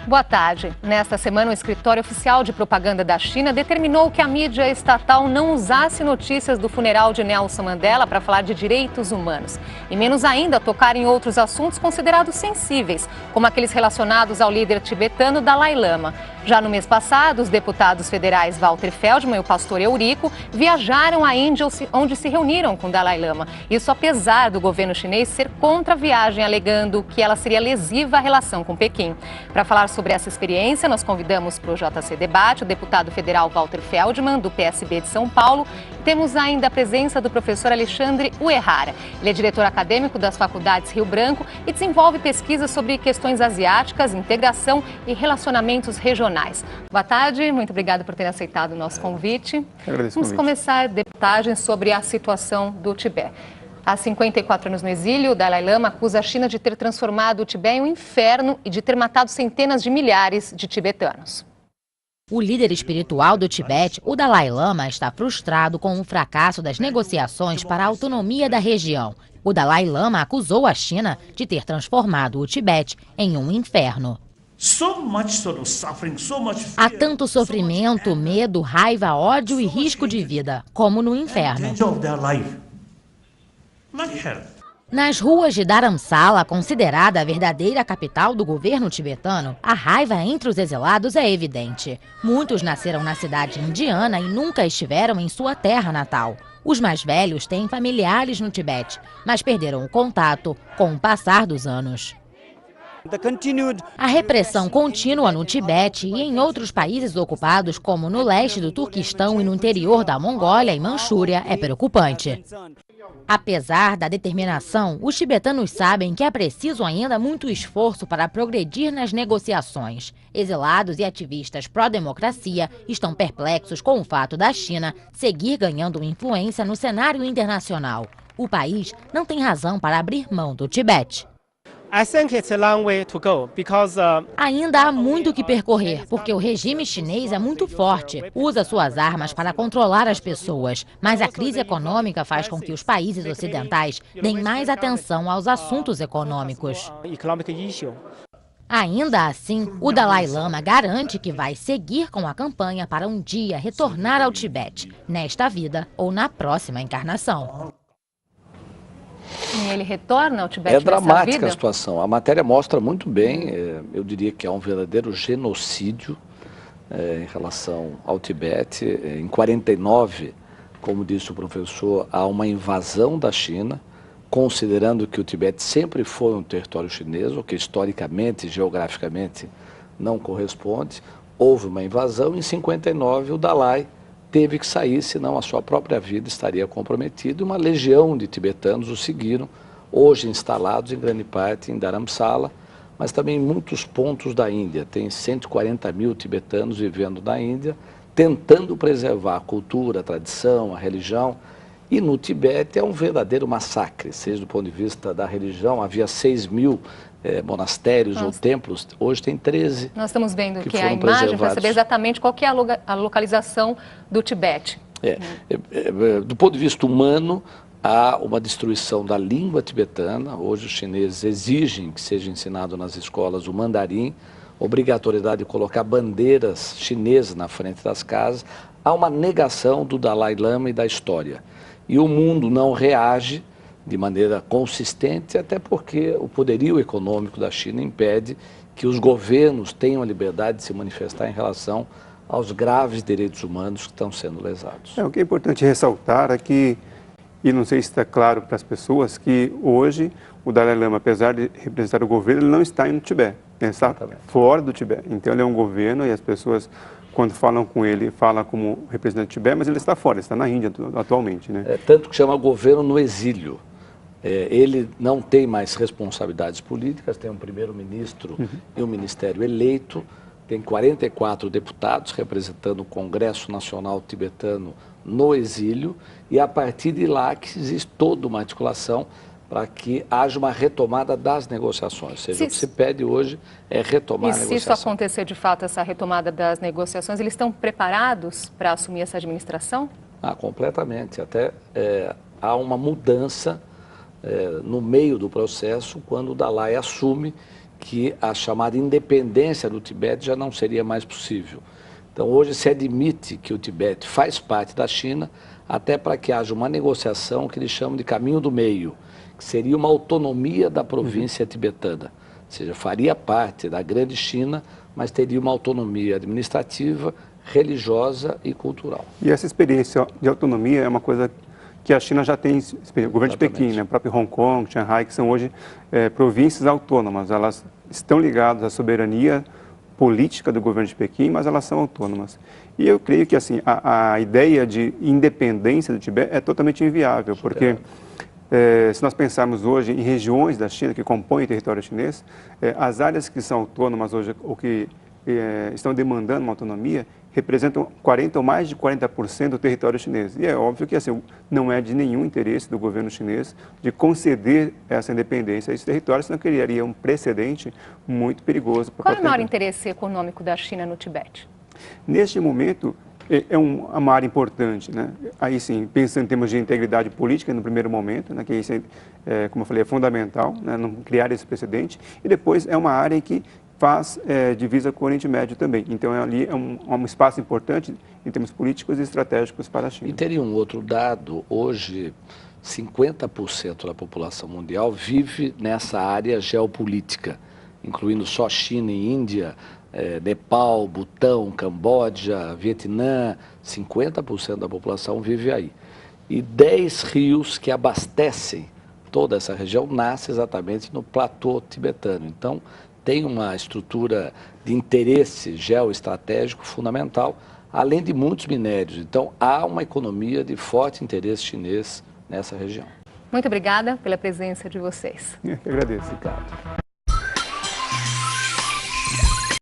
Boa tarde. Nesta semana, o Escritório Oficial de Propaganda da China determinou que a mídia estatal não usasse notícias do funeral de Nelson Mandela para falar de direitos humanos. E menos ainda tocar em outros assuntos considerados sensíveis, como aqueles relacionados ao líder tibetano Dalai Lama. Já no mês passado, os deputados federais Walter Feldman e o pastor Eurico viajaram à Índia, onde se reuniram com Dalai Lama. Isso apesar do governo chinês ser contra a viagem, alegando que ela seria lesiva à relação com Pequim. Para falar sobre essa experiência, nós convidamos para o JC Debate o deputado federal Walter Feldman, do PSB de São Paulo. Temos ainda a presença do professor Alexandre Uehara. Ele é diretor acadêmico das faculdades Rio Branco e desenvolve pesquisas sobre questões asiáticas, integração e relacionamentos regionais. Boa tarde, muito obrigada por ter aceitado o nosso convite. Vamos começar a deputagem sobre a situação do Tibete. Há 54 anos no exílio, o Dalai Lama acusa a China de ter transformado o Tibete em um inferno e de ter matado centenas de milhares de tibetanos. O líder espiritual do Tibete, o Dalai Lama, está frustrado com o fracasso das negociações para a autonomia da região. O Dalai Lama acusou a China de ter transformado o Tibete em um inferno. Há tanto sofrimento, medo, raiva, ódio e risco de vida, como no inferno. Nas ruas de Dharamsala, considerada a verdadeira capital do governo tibetano, a raiva entre os exilados é evidente. Muitos nasceram na cidade indiana e nunca estiveram em sua terra natal. Os mais velhos têm familiares no Tibete, mas perderam o contato com o passar dos anos. A repressão contínua no Tibete e em outros países ocupados, como no leste do Turquistão e no interior da Mongólia e Manchúria, é preocupante. Apesar da determinação, os tibetanos sabem que é preciso ainda muito esforço para progredir nas negociações. Exilados e ativistas pró-democracia estão perplexos com o fato da China seguir ganhando influência no cenário internacional. O país não tem razão para abrir mão do Tibete. Ainda há muito que percorrer, porque o regime chinês é muito forte, usa suas armas para controlar as pessoas, mas a crise econômica faz com que os países ocidentais deem mais atenção aos assuntos econômicos. Ainda assim, o Dalai Lama garante que vai seguir com a campanha para um dia retornar ao Tibete, nesta vida ou na próxima encarnação. E ele retorna ao Tibete? É dramática a situação. A matéria mostra muito bem, eu diria que é um verdadeiro genocídio em relação ao Tibete. Em 49, como disse o professor, há uma invasão da China, considerando que o Tibete sempre foi um território chinês, o que historicamente e geograficamente não corresponde. Houve uma invasão, em 59 o Dalai teve que sair, senão a sua própria vida estaria comprometida. Uma legião de tibetanos o seguiram, hoje instalados em grande parte em Dharamsala, mas também em muitos pontos da Índia. Tem 140 mil tibetanos vivendo na Índia, tentando preservar a cultura, a tradição, a religião. E no Tibete é um verdadeiro massacre, seja do ponto de vista da religião. Havia 6 mil monastérios ou templos, hoje tem 13. Nós estamos vendo que a imagem para saber exatamente qual que é a localização do Tibete. Do ponto de vista humano, há uma destruição da língua tibetana. Hoje os chineses exigem que seja ensinado nas escolas o mandarim, obrigatoriedade de colocar bandeiras chinesas na frente das casas. Há uma negação do Dalai Lama e da história. E o mundo não reage de maneira consistente, até porque o poderio econômico da China impede que os governos tenham a liberdade de se manifestar em relação aos graves direitos humanos que estão sendo lesados. O que é importante ressaltar é que, e não sei se está claro para as pessoas, que hoje o Dalai Lama, apesar de representar o governo, ele não está no Tibete, ele está fora do Tibete. Então ele é um governo e as pessoas, quando falam com ele, falam como representante do Tibete, mas ele está fora, ele está na Índia atualmente, né? Tanto que chama governo no exílio. Ele não tem mais responsabilidades políticas, tem um primeiro-ministro e um ministério eleito, tem 44 deputados representando o Congresso Nacional Tibetano no exílio, e a partir de lá que existe toda uma articulação para que haja uma retomada das negociações. Ou seja, o que se pede hoje é retomar a negociação. E se isso acontecer de fato, essa retomada das negociações, eles estão preparados para assumir essa administração? Completamente. Até há uma mudança no meio do processo, quando o Dalai assume que a chamada independência do Tibete já não seria mais possível. Então, hoje se admite que o Tibete faz parte da China, até para que haja uma negociação que eles chamam de caminho do meio, que seria uma autonomia da província tibetana. Ou seja, faria parte da grande China, mas teria uma autonomia administrativa, religiosa e cultural. E essa experiência de autonomia é uma coisa que a China já tem, o governo de Pequim, né, o próprio Hong Kong, Shanghai, que são hoje províncias autônomas. Elas estão ligadas à soberania política do governo de Pequim, mas elas são autônomas. E eu creio que assim, a ideia de independência do Tibete é totalmente inviável, porque se nós pensarmos hoje em regiões da China que compõem o território chinês, as áreas que são autônomas hoje, ou que estão demandando uma autonomia, representam 40 ou mais de 40% do território chinês. E é óbvio que assim, não é de nenhum interesse do governo chinês de conceder essa independência a esse território, senão criaria um precedente muito perigoso. Qual é o maior interesse econômico da China no Tibete? Neste momento, é uma área importante, né? Aí sim, pensando em termos de integridade política no primeiro momento, né, que isso como eu falei, é fundamental, né, não criar esse precedente, e depois é uma área em que faz divisa com o Oriente Médio também. Então, ali é um espaço importante em termos políticos e estratégicos para a China. E teria um outro dado, hoje 50% da população mundial vive nessa área geopolítica, incluindo só China e Índia, Nepal, Butão, Camboja, Vietnã, 50% da população vive aí. E 10 rios que abastecem toda essa região nascem exatamente no platô tibetano. Então, tem uma estrutura de interesse geoestratégico fundamental, além de muitos minérios. Então, há uma economia de forte interesse chinês nessa região. Muito obrigada pela presença de vocês. Eu que agradeço. Obrigado.